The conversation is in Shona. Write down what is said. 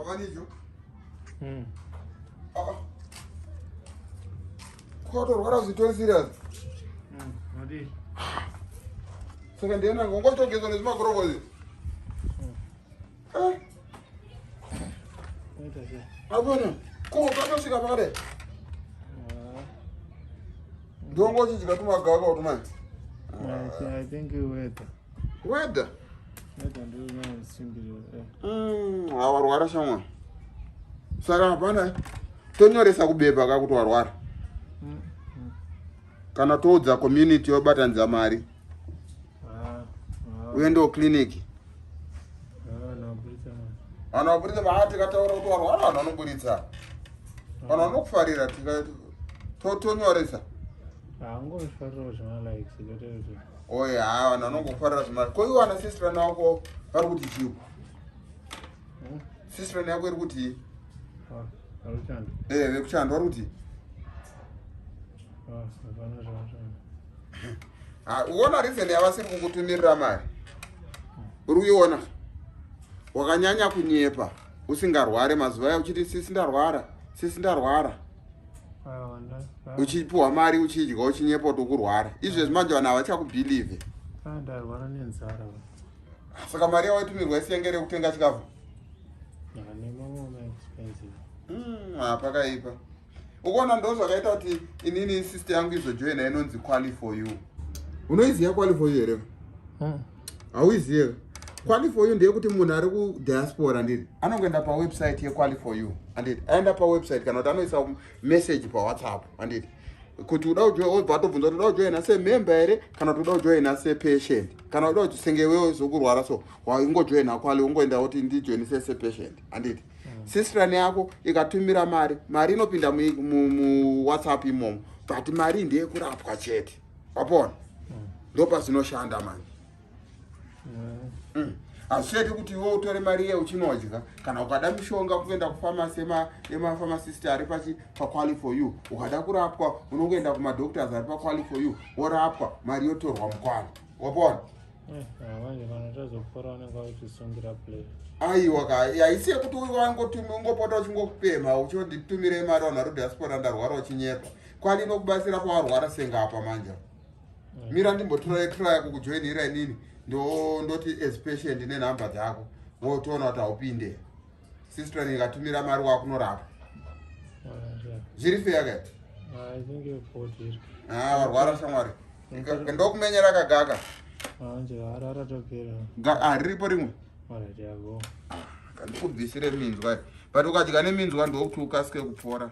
Wakanicho? Kwatorwara zvitori serious? Adi. Saka ndienda ngongotogezwa nezvimagorokozi. Abona, kwakatosvika pakadai. Ndongochidya tumagaka utumai. I think weather. Weather? Weather ndio unaosimbira. Warwara shamwa. Saka hapana tonyoresa kubeba kakuti warwara. Kana toudza community yobatanidza mari. Uende clinic. Anoburitsa bahati kataura kuti warwara vanhu vanoburitsa. Vanhu vanokufarira tonyoresa. Angofarira zvimalaiki zvikatero. Oya, vanhu vanongokufarira zvimalaiki. Ko iwana sister nako vari kuti chipo. Sister yako iri kuti vekuchando vari kuti uona reason yavasiri kukutumirira mari. Uri kuiona wakanyanya kunyepa usingarware mazuva uchiti sisi ndarwara uchipuwa mari uchidya uchinyepa kuti ukurwara. Izvezvi manje vanhu havachakubhilive. Ndarwara nenzara. Saka mari yawatumirwa isengere kutenga chikafu. Pakaipa. Ukaona ndo zvakaita kuti inini sister yangu izojoina inonzi Quali for you. Unoiziva Quali for you here? Hauizivi? Quali for you ndeyekuti munhu ari kudiaspora ndiri anongoenda pawebsite yeQuali for you anditi aenda pawebsite kana kuti anoisa message pawhatsapp anditi kuti uda kujoina atobvunza kuti uda kujoina semember here kana kuti uda kujoina sepatient kana uda kuti senge wewe zokurwara so waingojoina Quali ungoenda kuti ndijoinise sepatient anditi sister yako ikatumira mari inopinda muwhatsapp imomo but mari ndeyekurapwa chete wapona ndopazvinoshanda manje. Hazvisheti kuti iwe utore mari iye uchinodya kana ukada mishonga kuenda kufamasi yemapharmacist ari paQuali for you ukada kurapwa unongoenda kumadoctors ari paQuali for you worapwa mari yotorwa muQuali wapona. Aiwa haisi yekuti ungopota uchingokupemha uchinditumire mari vanhu vari diaspora ndarwara uchinyepa. Quali inokubatsira pawarwara sengapa manja. Mira ndimbotora kukujoinira inini ndoti as patient nenhamba dzako wotoona kuti haupinde. Sister ikatumira mari wakunorapa. Zviri fair kati? Warwara shamwari. Ndokumenyera kagaka. Riripo rimwe? Ndikubvisire minzwa. But ukadya neminzwa ndokuti ukasike kupora.